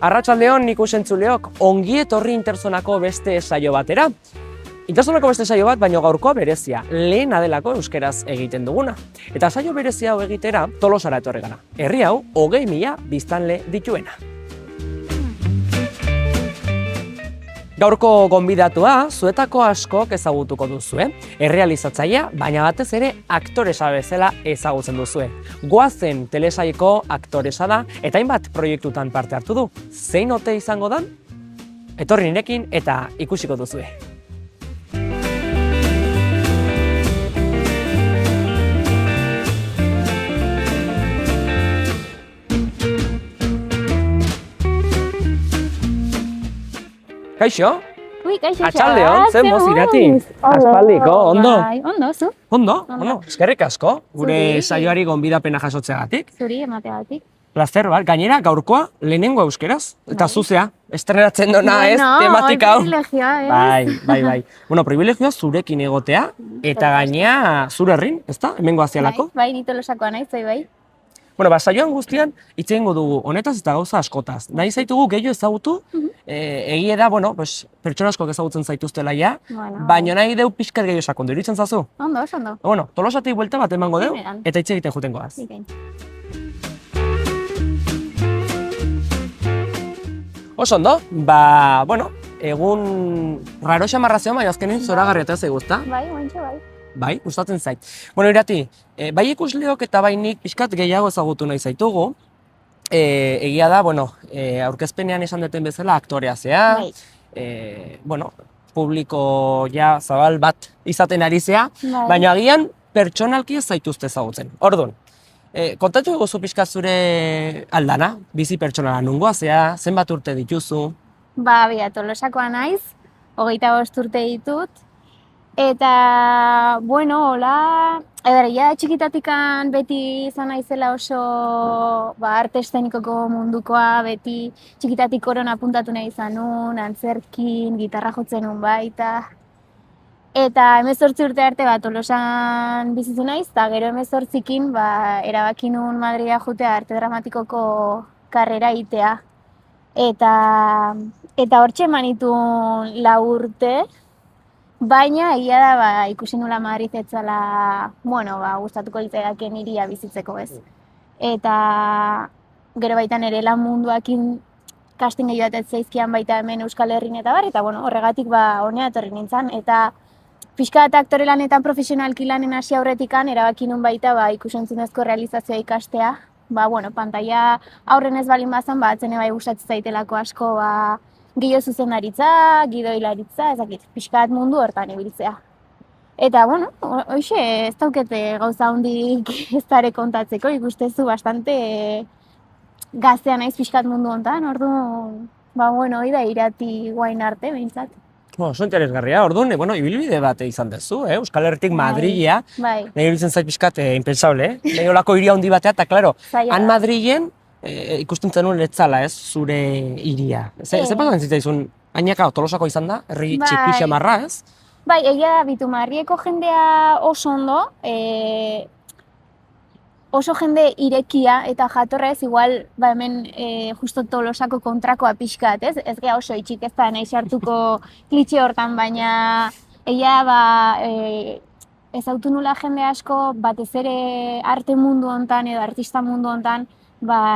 Arratsaldeon ikusentzuleok, ongi etorri Interzonako beste saio batera. Interzonako beste saio bat, baino gaurkoa berezia, lehena delako euskeraz egiten duguna. Eta saio berezia hau egitera Tolosara etorri gara. Herri hau 20.000 biztanle dituena. Gaurko gonbidatua zuetako askok ezagutuko duzue. Errealizatzailea, baina batez ere aktoresa bezala ezagutzen duzue. Goazen telesaileko aktoresa da eta hainbat proiektutan parte hartu du. Zein ote izango dan? Etorri nirekin eta ikusiko duzue. Kaixo? Ui, kaixo, Atxaldeon, zen moz irati? Aspaldiko, ondo? Bai, ondo, zu? Ondo, eskerrik asko, gure saioari gonbidapena jasotzeagatik. Zuri emateagatik. Plazer bat, gainera gaurkoa lehenengo euskeraz, eta zuzea, estrenatzen dona ez, tematika hau. Privilegioa, ez? Bai. Bueno, privilegioa zurekin egotea, eta gainea zure herrin, ezta? Hemengo azialako. Bai, ni Tolosakoa naiz, bai. Bueno, saioan guztian hitz egingo dugu honetaz eta gauza askotaz. Nahi zaitugu gehiago ezagutu, egia da, pertsona askok ezagutzen zaituztela ja, baina nahi deu pixkat gehiago sakondu, iruditzen zazu? Ondo. Bueno, Tolosatik buelta bat emango deu, Beneran. eta hitz egiten juten goaz. Bikain. Oso ondo, egun raro xamarra zeon, baina azkenin zoragarria eta zeguzta. Bai, ointxe, bai. Bai, gustatzen zait. Bueno, Irati, bai ikusleok eta bai nik pixkat gehiago ezagutu nahi zaitugu. Egia da, aurkezpenean esan duten bezala aktorea zea. Bai. Publiko ja zabal bat izaten ari zea, Bai. baina agian pertsonalki ez zaituzte ezagutzen. Orduan, kontatu eguzu pixkat zure aldana, bizi pertsonala nungoa zea, zenbat urte dituzu? Bia, Tolosakoa naiz, 25 urte ditut. Eta, hola, ja txikitatikan beti izan naizela oso arte estenikoko mundukoa, beti txikitatik oron apuntatu nahi izan nun, antzerkin, gitarra jotzen nun baita. Eta 18 urte arte Tolosan bizitu naiz, eta gero 18ekin erabaki nun Madrida jutea arte dramatikoko karrera egitea. Eta hortxe eman nituen 4 urte, baina egia da ikusi nula Madrid etzala, gustatuko litzaidakeen hiria bizitzeko ez. Eta gero baita nire lan munduakin casting gehiago bat zaizkian baita hemen Euskal Herrin eta bar, eta horregatik honea etorri nintzen. Eta pixka bat aktore lanetan profesionalki lanen hasi aurretikan, erabaki nun baita ikus-entzunezko realizazioa ikastea. Pantaila aurren ez balin bazan, atzene gustatzen zaitelako asko, gehiago zuzendaritza, gidoilaritza, pixka bat mundu hortan ibiltzea. Eta, hoxe, ez daukete gauza hondik ez dare kontatzeko, ikustezu bastante gaztea naiz pixka bat mundu hontan, orduan, hori da Irati guain arte, behintzat. Oso interesgarria, orduan, ibilbide bat izan dezu, Euskal Herritik Madrilea, Bai. nahi iruditzen zait pixkat impensable, nahi olako hiria handi batea, eta klaro, han Madrilen ikusten zenuen letzala, zure hiria. Ze pasatzen zitzaizun, hainaka Tolosako izan da, herri txiki xamarra, ez? Bai, egia da, Bitumarrieko jendea oso ondo, oso jende irekia eta jatorra ez, igual, hemen justo Tolosako kontrakoa pixkat, ez? Ez geha oso itxik ez da, nahi sartuko klitxe hortan, baina egia ez autu nula jende asko, batez ere arte mundu hontan edo artista mundu hontan,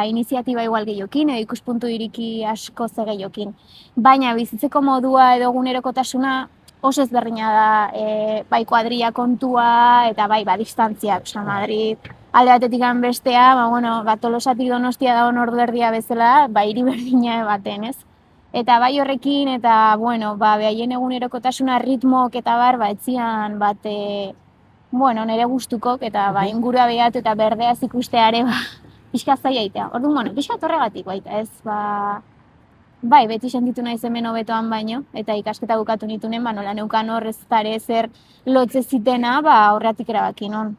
iniziatiba igual gehiokin, edo ikuspuntu iriki asko ze gehiokin. Baina bizitzeko modua edo egunerokotasuna oso ezberdina da, kuadrilla kontua eta distantzia, Madrid. Alde batetik bestea, Tolosatik Donostia da ordu erdia bezala, hiri berdina baten, ez? Eta horrekin, eta, behaien egunerokotasuna ritmok eta etzian nire gustukok, eta ingurua behatu eta berdeaz ikusteare, pixka zaila egitea. Orduan, pixka horregatik baita, ez? Beti sentitu naiz hemen hobetoan baino, eta ikasketa bukatu nitunen, nola neukan horrez tare zer lotze zitena, horregatik erabaki non.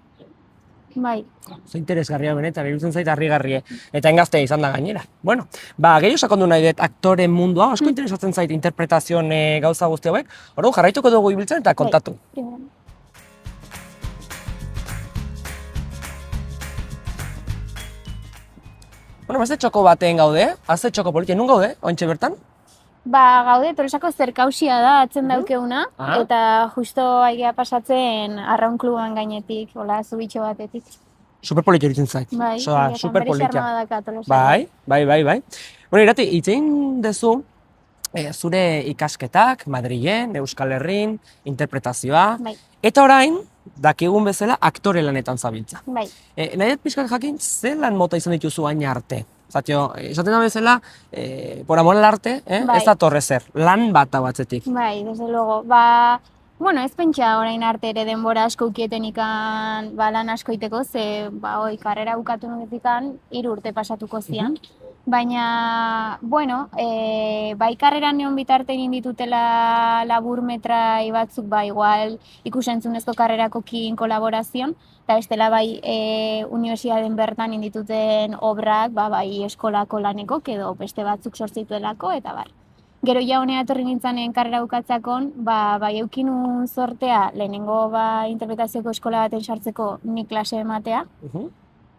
Bai. Ze interesgarria benetan, iruditzen zait harrigarrie, eta engaztea izan da gainera. Gehiago sakondu nahi dut aktore mundua, asko interesatzen zait interpretazioan gauza guzti hauek, orduan jarraituko dugu ibiltzen eta kontatu. Bueno, beste txoko baten gaude, haze txoko politien, nun gaude, ointxe bertan? Ba, gaude, Tolosako zerkausia da atzen daukeuna, Ah. eta justo aigia pasatzen Arraun kluban gainetik, hola, zubitxo batetik. Superpolit iruditzen zait. Bai, Osoa, egia, superpolitia. bere xarma daka Tolosako. Bai. Bueno, Irati, itzein dezu zure ikasketak, Madrilen, Euskal Herrin, interpretazioa, Bai, eta orain, dakigun bezala, aktore lanetan zabiltza. bai. Nahi dut pixkat jakin, ze lan mota izan dituzu hain arte? Zatio, esaten da bezala, por amor al arte, Bai. ez da torre zer, lan bat hau atzetik. Bai, desde luego. Ba, bueno, ez pentsa orain arte ere denbora asko ukieten ikan, ba, lan asko iteko, ze, ba, oi, karrera bukatu nugetikan, 3 urte pasatuko zian. Baina, bueno, bai karreran neon bitarte egin ditutela labur metrai batzuk, ba, igual ikusentzunezko karrerakokin kolaborazion, eta bestela bai unibertsitateen bertan indituten obrak, ba, bai eskolako lanekok edo beste batzuk sortzituelako, eta bar. Gero ja honea etorri nintzanen karrera bukatzakon, ba, bai eukinun zortea lehenengo ba, interpretazioko eskola baten sartzeko nik klase ematea,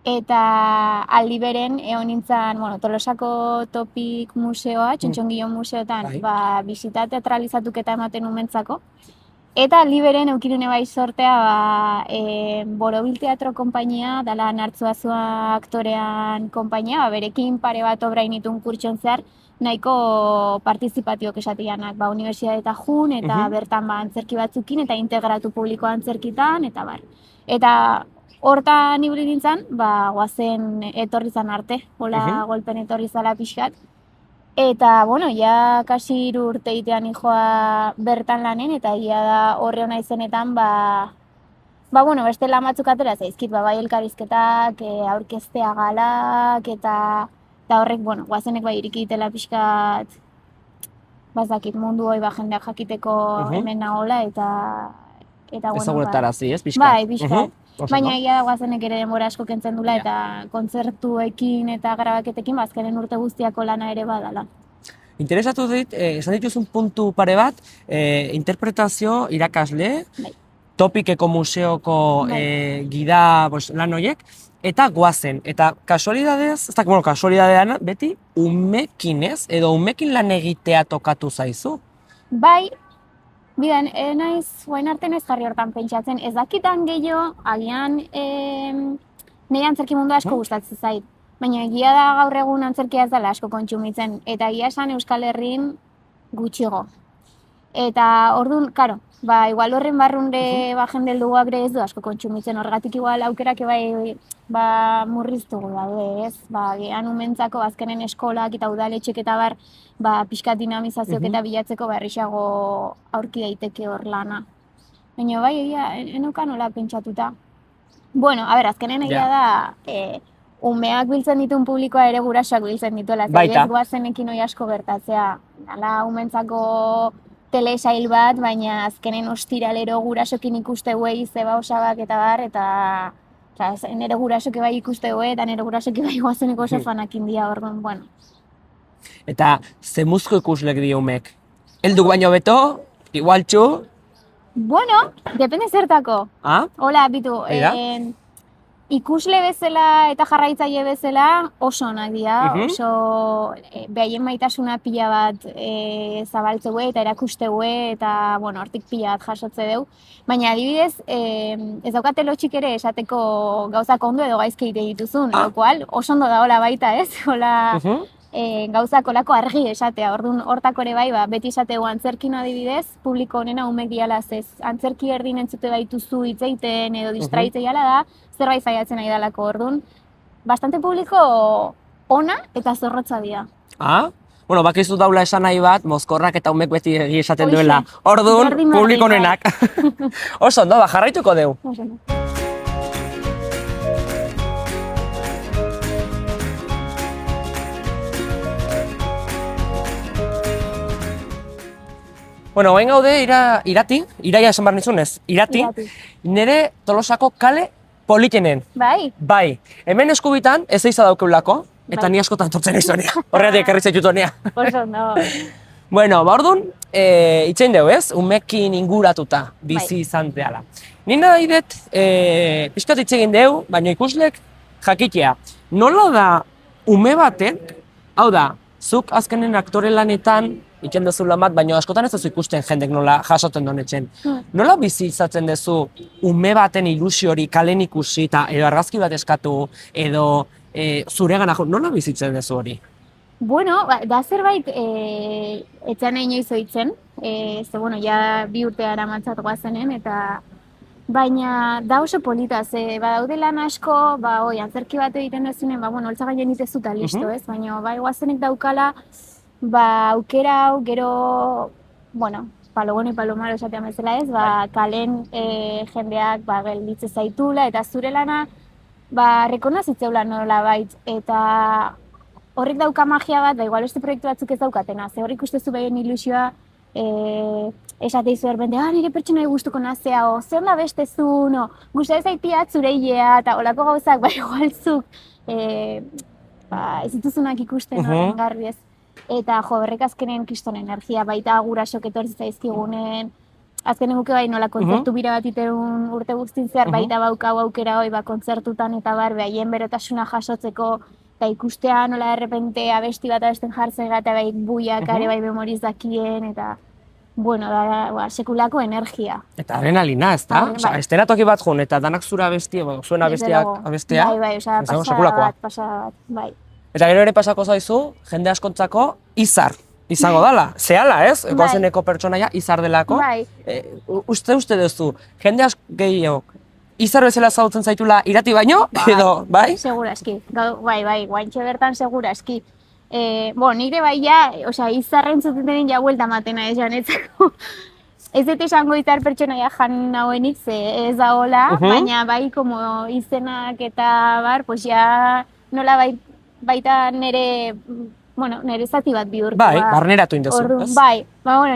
eta aldi beren egon nintzen, bueno, Tolosako Topik museoa, Txontxongilo museotan, Bai. ba, bisita teatralizatuketa ematen umentzako. Eta aldi beren eukirune bai sortea, ba, Borobil Teatro konpainia, dala Nartzuazua aktorean konpainia, ba, berekin pare bat obra initun kurtson zehar, nahiko partizipatiok esatianak, ba, unibertsitateta jun, eta bertan ba, antzerki batzukin, eta integratu publiko antzerkitan, eta bar. Eta hortan ibili nintzen, ba, goazen etorri zan arte, hola golpen etorri zala pixkat. Eta, bueno, ja kasi 3 urte itean nijoa bertan lanen, eta ia da horre hona izenetan, ba, bueno, beste lan batzuk atera zaizkit, ba, bai elkarrizketak, aurkeztea galak, eta horrek, bueno, goazenek bai irikitela pixkat, bazakit mundu hoi ba jendeak jakiteko hemen nagola, eta bueno, Ezaguretarazi, ez, pixkat? bai, pixkat. Oso Baina ondo. egia da goazenek ere denbora asko kentzen dula, eta kontzertuekin eta grabaketekin, ba, azkenen urte guztiako lana ere badala. Interesatu dit, esan dituzun puntu pare bat, interpretazio irakasle, Bai. Topikeko museoko gida lan horiek, eta goazen. Eta kasualidadez, ez dakit, bueno, kasualidadean beti umekin ez, edo umekin lan egitea tokatu zaizu. Bai, bidan, naiz, guain arte naiz jarri hortan pentsatzen, ez dakitan gehiago, agian nire antzerki mundua asko gustatzen zait. Baina egia da gaur egun antzerkia ez dela asko kontsumitzen, eta egia esan Euskal Herrin gutxigo. Eta orduan, karo, ba, igual horren barrunde ba, jende helduak ere ez du asko kontsumitzen, horregatik igual aukerak bai ba, murriztugu daude, ez? Ba, gehan umentzako azkenen eskolak eta udaletxek eta bar, ba, pixkat dinamizazioak eta bilatzeko ba, errixago aurki daiteke hor lana. Baina bai, egia, enokan nola pentsatuta. Bueno, a ber, azkenen egia da, umeak biltzen dituen publikoa ere gurasoak biltzen dituela. Baita. Ez goazenekin hori asko gertatzea. Hala, umentzako telesail bat, baina azkenen ostiralero gurasokin ikuste huei zeba osabak eta bar, eta nire gurasoki bai ikuste huei, eta nire gurasoki bai goazeneko oso fanakin dia orduan, bueno. Eta zemuzko ikuslek dio umek. Helduk baino beto, igual txu, Bueno, depende zertako. Hola, bitu, ikusle bezala eta jarraitzaile bezala oso onak dira, oso behaien maitasuna pila bat zabaltzeue eta erakusteue eta, bueno, hortik pila bat jasotze deu. Baina adibidez, ez daukate lotxik ere esateko gauzak ondo edo gaizki egite dituzun, lokual, oso ondo da hola baita, ez? Hola gauzak olako argi esatea, orduan hortako ere bai, beti esategu antzerkin adibidez, publiko honena umek diala zez, antzerki erdin entzute baituzu hitzeiten edo distraitzei ala da, zerbait zaiatzen nahi dalako, orduan, bastante publiko ona eta zorrotza dira. Bueno, bakizu daula esan nahi bat, mozkorrak eta umek beti esaten duela. Orduan, publiko honenak. Oso ondo, jarraituko deu. Bueno, hain gaude Irati, Iraia esan behar nizunez, Irati, nire Tolosako kale politenen. Bai? Bai, hemen eskubitan ez eiza daukeulako, eta ni askotan tortzen izonia, horregatik ekarri zaitutonia. Oso, no. Bueno, ba orduan, itxein deu ez, umekin inguratuta bizi izan deala. Nina nahi dut, pixkat itxegin deu, baina ikuslek jakitea. Nola da ume batek, hau da, zuk azkenen aktore lanetan iken duzu lan bat, baina askotan ez duzu ikusten jendek nola jasoten duen etxen. Nola bizitzatzen duzu ume baten ilusio hori kalen ikusi eta edo argazki bat eskatu edo zuregana jo, nola bizitzen duzu hori? Bueno, da zerbait etxan inoiz oitzen, ze bueno, ja 2 urte aramatzat goazenen, eta baina da oso polita, ze badaude lan asko, antzerki bat egiten duzunen, bueno, holtza gainen itezu eta listo, ez? Baina goazenek daukala, aukera hau, gero, bueno, palo bueno y palo malo esatean bezala ez, kalen jendeak gelditze zaitula, eta zure lana, rekonozitzeula nola bait, eta horrek dauka magia bat, igual beste proiektu batzuk ez daukatena, ze hor ikustezu behien ilusioa, esate izu erbente, nire pertsonai gustuko nazea, o, zer da bestezun, o, gustatzen zaitia zureilea, eta olako gauzak, igual zuk, ez dituzunak ikusten horren garbi ez. Eta jo, horrek azkenen kriston energia, baita gurasok etorri zaizkigunen, azkenen guke bai nola kontzertu bira bat iteun urte guztin zehar, baita baukau aukera hoi, kontzertutan eta behaien berotasuna jasotzeko, eta ikustea nola errepente abesti bat abesten jartzen eta bai buiak ere bai memoriz dakien, eta bueno, da sekulako energia. Eta adrenalina, ez da? Osa, estenatoki bat joan eta danak zura abestia, zuen abestea, bai, osa, pasada bat, bai. Eta gero ere pasako zaizu, jende askontzako izar izango dala, zehala, ez? Goazeneko pertsonaia izar delako. Bai. Uste duzu, jende gehiago, izar bezala zautzen zaitula irati baino, edo, bai? Segura eski, bai, guaintxe bertan segura eski. Nire bai izarren zuten denen buelta matena ez janetzako. Ez dut esango izar pertsonaia jan nauenik, ze ez da hola, baina bai, izenak eta nola baita nire zati bat bihurtu. Bai, barneratu indezu, ez? Bai,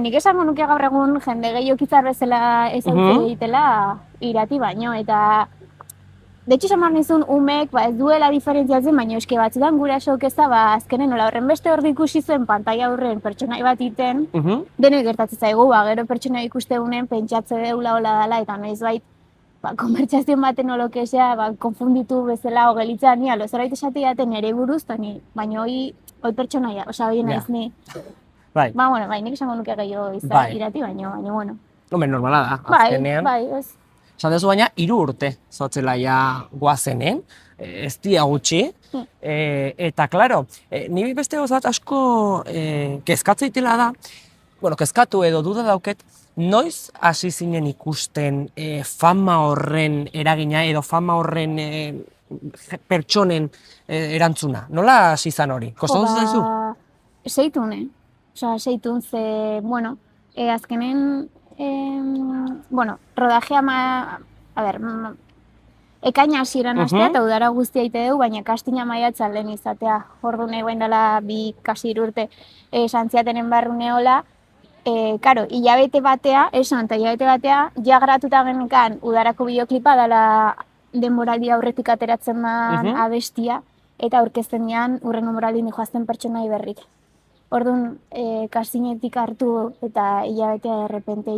nik esango nuke gaur egun jende gehiok izar bezala ezautzen egitela irati baino, eta de hecho, esan nizun umek ez duela diferentziatzen, baina eske batzutan gurasok ez da, azkenen nola horren beste hor ikusi zuen pantaila aurren pertsonai bat iten, denoi gertatzen zaigu, gero pertsonai ikuste unen pentsatze deula hola dela, eta noizbait konbertsazio baten olokesea, konfunditu bezala ogelitzea ni, zerbait esate jaten ere buruz, baina hoi pertsonaia, hoi naiz ni. Bai. Nik esango nuke gehiago izan irati, baina, bueno. Hombre, normala da, azkenean. Bai, ez. Esan dezu baina, 3 urte zotzela ja goazenen, ez dia gutxi, eta, klaro, ni beste gozat asko kezkatzeitela da, kezkatu edo duda dauket, noiz hasi zinen ikusten fama horren eragina edo fama horren pertsonen erantzuna? Nola hasi zan hori? Kostatu zaizu? Seitune. Seitun ze, azkenen, rodajea ekaina hasieran hastea eta udara guztia ite dugu, baina kastina maiatzan lehen izatea. Orduan egoen dela 2-3 urte santziatenen barrune hola. Hilabete batea, ja gratuta genekan udarako bideoklipa dela denboraldi aurretik ateratzen da abestia, eta aurkezten dian urren denboraldi joazten pertsonai berrik. Orduan, kastinetik hartu eta hilabetea errepente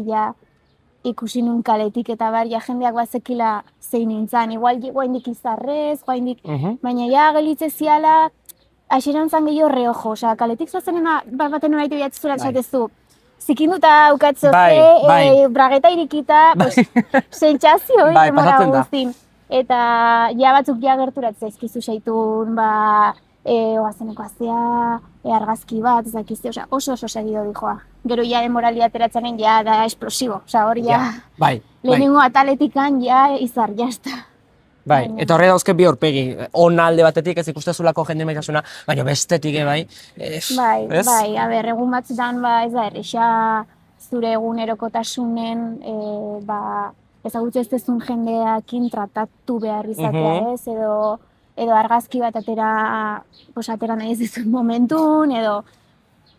ikusi nun kaletik eta jendeak bazekila zein nintzen. Igual guaindik izarrez, baina gelitze ziala, hasieran zan gehiago reojo, kaletik zoazenena baten noraite bihatzezula esatezu. Zikinduta aukatzote, brageta irikita, sentsazio demora guztin. Eta batzuk gerturatzen zaizkizu zaitun, oazeneko azea, argazki bat, oso segido dijoa. Gero demoraldi ateratzenen da esplosibo, hori lehenengo ataletikan izar, jazta. Bai, eta horre dauzke bi horpegi, ona alde batetik ez ikustezulako jende maitasuna, baina bestetik, bai? Bai, egun batzutan ez da erresa zure egunerokotasunen ezagutzen ez dezun jendeakin tratatu behar izatea ez, edo argazki bat atera nahi ez dezun momentun, edo...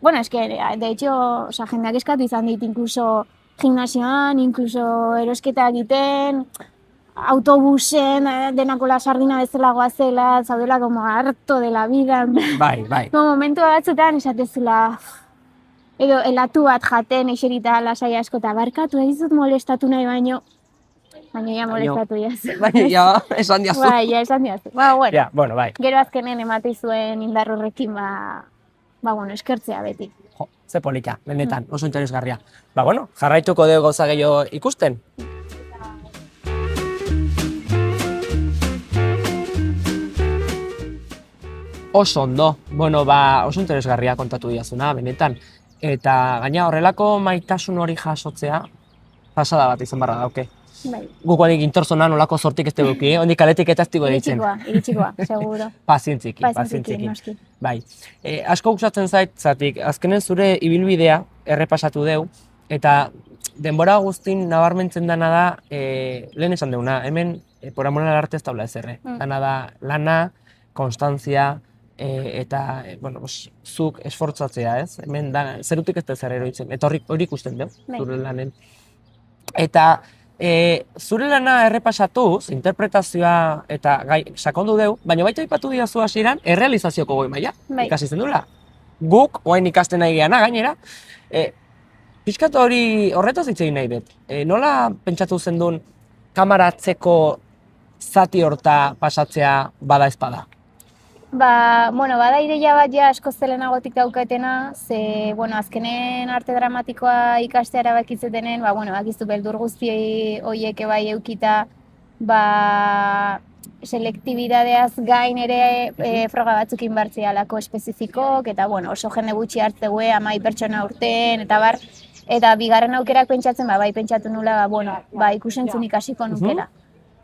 Bueno, de hecho, jendeak eskatu izan dit, inkluso gimnasioan, inkluso erosketa egiten, autobusen, denakola sardina bezala goazela, zaudela como harto de la vida. Bai. Momentu batzutan esatezula, edo elatu bat jaten eserita lasai asko eta barkatu ez dut molestatu nahi baino, Baina ja molestatu jazu. Baina, ja, esan diazu. Bai, ja esan diazu. Ba, bueno, Ja, bueno, bai. gero azkenen emate zuen indar horrekin, bueno, eskertzea beti. Jo, ze polita, benetan, oso interesgarria. Ba, bueno, jarraituko dugu gauza gehiago ikusten. Oso ondo, bueno, ba, oso interesgarria kontatu diazuna, benetan. Eta gaina horrelako maitasun hori jasotzea, pasada bat izan barra dauke. Bai. Guk honik intorzona nolako sortik ez teguki, hondik kaletik eta ez tigo deitzen. Iritsikoa, seguro. Pazientziki, pazientziki. Noski. Bai, asko gustatzen zait, zatik, azkenen zure ibilbidea errepasatu deu, eta denbora guztin nabarmentzen dana da, lehen esan deuna, hemen, por amor al arte ez daula ezerre. Dana da lana, konstantzia, eta, bueno, zuk esfortzatzea, ez? Hemen zerutik ez da zer eroitzen, eta hori ikusten deu, zure lanen. Eta zure lana errepasatuz, interpretazioa eta gai sakondu deu, baina baita aipatu diazu hasieran errealizazioko goi maila, ikasi zenduela. Guk, orain ikasten nahi geana gainera, pixkat hori horretaz hitz egin nahi dut. Nola pentsatu zendun kamaratzeko zati horta pasatzea bada ezpada? Bueno, bada ideia bat ja asko zelenagotik daukatena, ze, bueno, azkenen arte dramatikoa ikastea erabakitzetenen, bueno, bakizu beldur guzti horiek bai eukita, selektibidadeaz gain ere froga batzuk inbartzea alako espezifikok, eta, bueno, oso jende gutxi hartzegue, 10 pertsona urten, eta bar, eta bigarren aukerak pentsatzen, bai pentsatu nula, ikusentzun ikasiko nukela.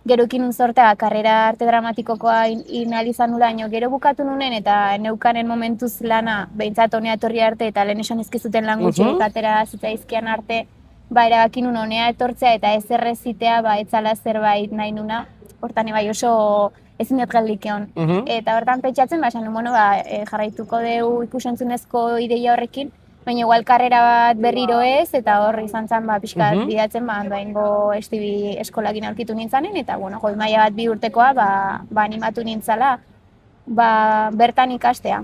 Gero ekin sortea, karrera arte dramatikokoa inalizan nula, gero bukatu nunen eta neukanen momentuz lana behintzat honea etorri arte eta lehen esan izkizuten lan gutxi atera zitzaizkian arte, erabaki nun honea etortzea eta ez errezitea, etzala zerbait nahi nuna, hortan oso ezin dut geldikeon. Eta hortan pentsatzen, esan nun, jarraituko dugu ikusentzunezko ideia horrekin, baina igual karrera bat berriro ez, eta hor izan zen pixkat bidatzen, doaingo estibi eskolakin aurkitu nintzanen, eta goi maila bat 2 urtekoa animatu nintzala bertan ikastea.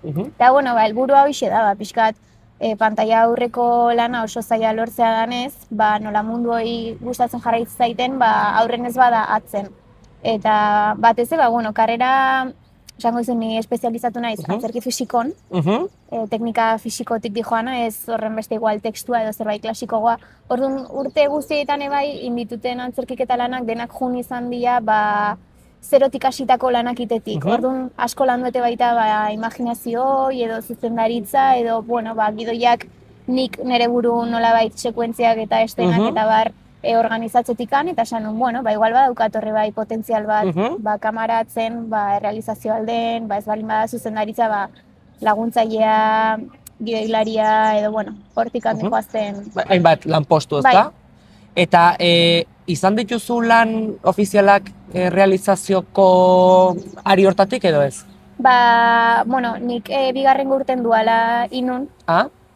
Eta helburua hoxe da, pixkat pantaila aurreko lana oso zaila lortzea danez, nola mundu hori gustatzen jarraitzen zaiten, aurren ez bada atzen. Eta batez, karrera esango izan ni espezializatu naiz antzerki fisikon, teknika fisikotik dijoana, ez horren beste igual tekstua edo zerbait klasikoa. Orduan urte guztietan ebai, indituten antzerkiketa lanak denak jun izan dira, zerotik hasitako lanak itetik. Orduan asko landuete baita imaginazio edo zuzendaritza edo, gidoiak nik nire buru nolabait sekuentziak eta estenak eta bar organizatzetikan, eta esan nun, igual badaukat horre potentzial bat, kamaratzen, errealizazio alden, ez balin bada zuzendaritza, laguntzailea, gidoilaria, edo, hortik handiko azten. Hainbat lan postu, ezta? Eta izan dituzu lan ofizialak realizazioko ari hortatik edo ez? Nik bigarren urten duala inun,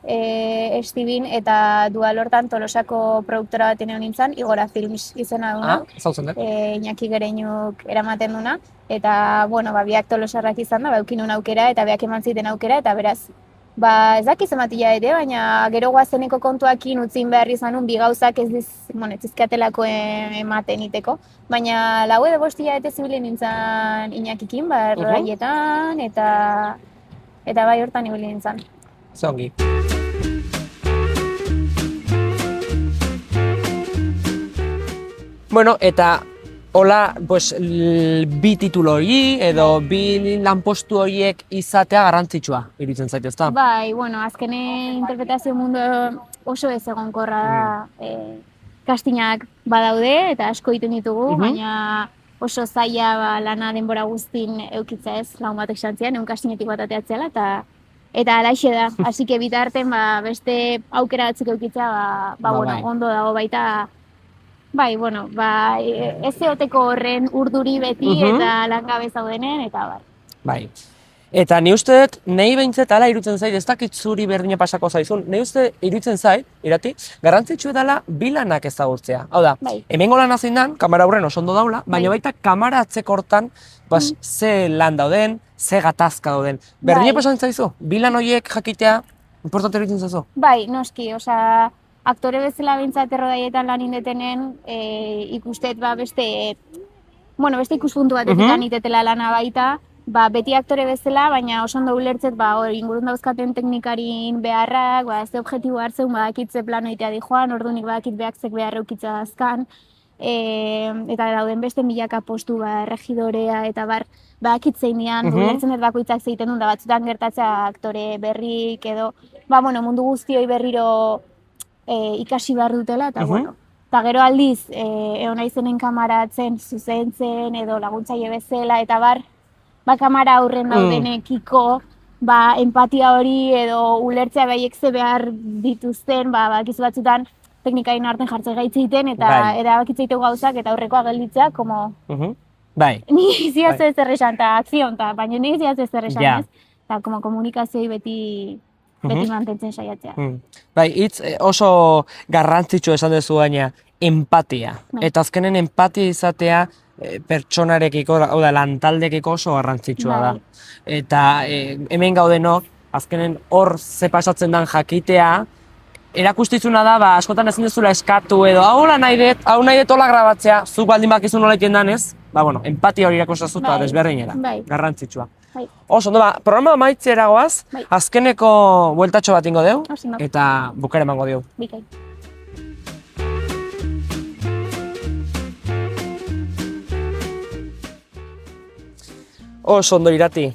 Estibin, eta dual hortan Tolosako produktora bat enean nintzen, Igora Films izena duna. Zautzen dut. Iñaki Gereinuk eramaten duna, eta, biak Tolosarrak izan da, eukin aukera, eta biak eman ziten aukera, eta beraz, ez dakiz ematia ere, baina gero guazeneko kontuakin utzin behar izanun, bi gauzak ez dizkatelako ematen iteko, baina lau edo 5 hilabete zibilen nintzen Iñakikin, erraietan, eta hortan ibili nintzen. Zongi. Bueno, eta hola, bi titulo hori edo bi lanpostu horiek izatea garrantzitsua, iruditzen zait, ezta? Azkene interpretazio mundu oso ez egonkorra da. Kastinak badaude eta asko egiten ditugu, baina oso zaila lana denbora guztin eukitza ez, lagun batek xantzian, egun kastinetik bat ateatzela, eta alaixe da. Así que bitarten beste aukera batzuk eukitza, ondo dago baita. Ez eoteko horren urduri beti eta langabe zaudenen, eta bai. Eta ni uste dut, nahi behintzet ala iruditzen zait, ez dakit zuri berdina pasako zaizun, nahi uste iruditzen zait, irati, garrantzitsu edala bi lanak ezagurtzea. Hau da, hemengo lan zein dan, kamara aurren oso ondo daula, baina baita kamara atzeko hortan, ze lan dauden, ze gatazka dauden. Berdina pasatzen zaizu, bi lan horiek jakitea, importante iruditzen zaizu? Noski, aktore bezala behintzat errodaietan lan indetenen, ikustet beste ikuspuntu batetik anitetela lana baita, beti aktore bezala, baina oso ondo ulertzet, ingurun dauzkaten teknikarin beharrak, ze objektibo hartzeun, badakitze plano itea di joan, ordunik badakit behatzek behar eukitza azkan, eta dauden beste milaka postu, regidorea, eta badakitzein dian, ulertzen dut bakoitzak zeiten duen, da batzutan gertatzea aktore berrik edo, mundu guztioi berriro ikasi behar dutela, eta eta gero aldiz, egon naizenen kamaratzen, zuzentzen, edo laguntzaile bezala, eta kamara aurren daudenekiko, empatia hori edo ulertzea behiek ze behar dituzten, bakizu batzutan teknikain arten jartzen gaitzeiten, eta erabakitzeiten gauzak, eta aurrekoa gelditzea, como... Ni ziaz ez erresan, eta akzion, baina ni ziaz ez erresan, ez? Eta komunikazioa beti mantentzen saiatzea. Hitz oso garrantzitsu esan duzu baina, empatia. Eta azkenen empatia izatea pertsonarekiko, lantaldekiko oso garrantzitsua da. Eta hemen gaudenok, azkenen hor ze pasatzen den jakitea, erakustizuna da, askotan ezin duzula eskatu edo, hau nahi dut hola grabatzea, zuk baldin bakizun nola iten danez, empatia hori irakustazu eta desberdinera, garrantzitsua. Oso, programa amaitzera goaz, azkeneko bueltatxo bat ingo deu, eta bukera emango deu. Oso ondo Irati,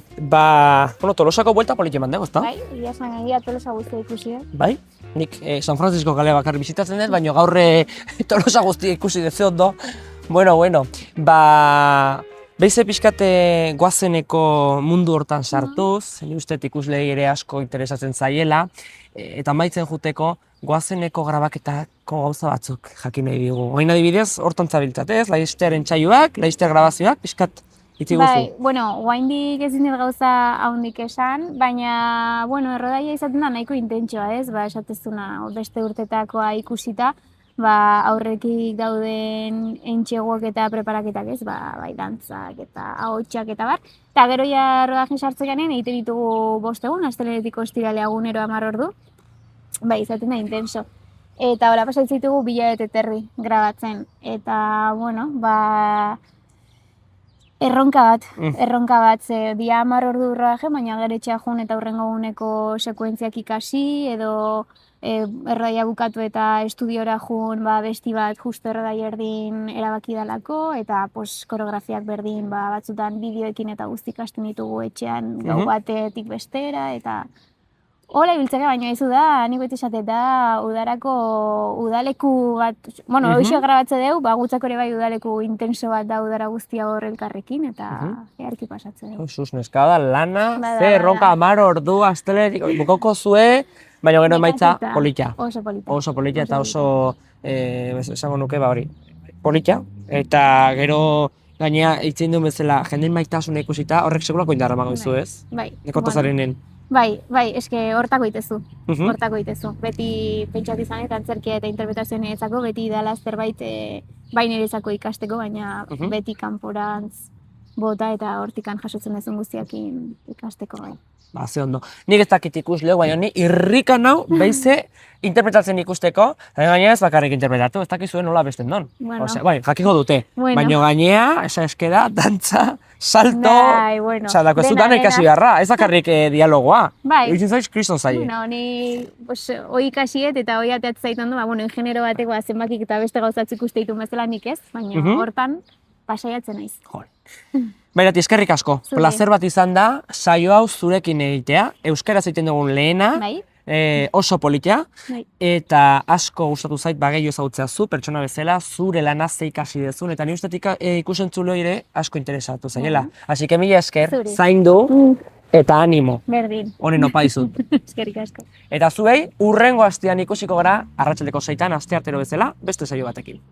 Tolosako buelta politi eman dugu, ezta? Ia esan egia Tolosa guztia ikusi, Bai, nik San Francisco kale bakarri bizitatzen dut, baina gaur Tolosa guztia ikusi dezu ondo. Bueno, beize pixkate goazeneko mundu hortan sartuz, ni uste ikuslei ere asko interesatzen zaiela, eta maitzen juteko goazeneko grabaketako gauza batzuk jakin nahi digu. Oin adibidez, hortan zabiltzatez, Laistearen txaiuak, Laister grabazioak, pixkat itzi guzu. Guaindik ezin dut gauza haundik esan, baina, errodaia izaten da nahiko intentsua, ez? Esatezuna beste urtetakoa ikusita, aurrekik dauden entxegoak eta preparaketak, ez? Bai dantzak eta ahotsak eta bar. Eta gero ja rodajen sartzeganen egiten ditugu 5 egun, astelehenetik ostiralea egunero 10 ordu. Izaten da intenso. Eta hola pasatzen ditugu 2 hilabete terdi grabatzen. Eta, erronka bat, ze dia 10 ordu rodaje, baina gero etxea joan eta hurrengo eguneko sekuentziak ikasi, edo errodaia bukatu eta estudiora joan besti bat justo errodaia erdin erabaki dalako, eta koreografiak berdin batzutan bideoekin eta guzti ikasten ditugu etxean gau batetik bestera, eta hola ibiltzeka, baina izu da, nik beti esate da udarako udaleku bat, hoxo grabatze deu, gutzako ere bai udaleku intenso bat da udara guztia hor elkarrekin, eta earki pasatze deu. Sus neskada, lana, ze erronka 10 ordu, astelehenetik bukoko zue, baina gero emaitza polita. Oso polita. Oso polita eta oso, esango nuke, hori, polita, eta gero gainea itzen duen bezala jenden maitasuna ikusita, horrek segurako indarra emango dizu, ez? Bai. Nekotazarenen. Bai, eske hortako itezu. Beti pentsatu izan eta antzerkia eta interpretazioa niretzako, beti dela zerbait bai niretzako ikasteko, baina beti kanporantz bota eta hortikan jasotzen duzun guztiakin ikasteko bai. Ze ondo. Nik ez dakit ikusleo, baina ni irrikan hau beize interpretatzen ikusteko, gainera ez bakarrik interpretatu, ez dakizuen nola besten don. Jakiko dute, baina gainera, eskeda, dantza, salto, dako ez dutan ikasi beharra, ez bakarrik dialogoa. Egiten zaiz, kriston zaie. Ni hoi ikasiet eta hoi ateat zaitan du, ingenero bateko zenbakik eta beste gauzatzuk uste ditu bezala nik ez, baina hortan pasaiatzen naiz. Bairati, eskerrik asko. Plazer bat izan da, saio hau zurekin egitea, euskaraz egiten dugun lehena, oso politia, eta asko gustatu zait gehiago ezagutzea zu, pertsona bezala, zure lana ze ikasi dezun, eta ni ustetik ikusentzuleo ere asko interesatu zainela. Así que mila esker, zaindu eta animo. Berdin. Honen opa dizut. Eskerrik asko. Eta zuei, hurrengo astean ikusiko gara, arratsaldeko 6 asteartero bezala, beste saio batekin.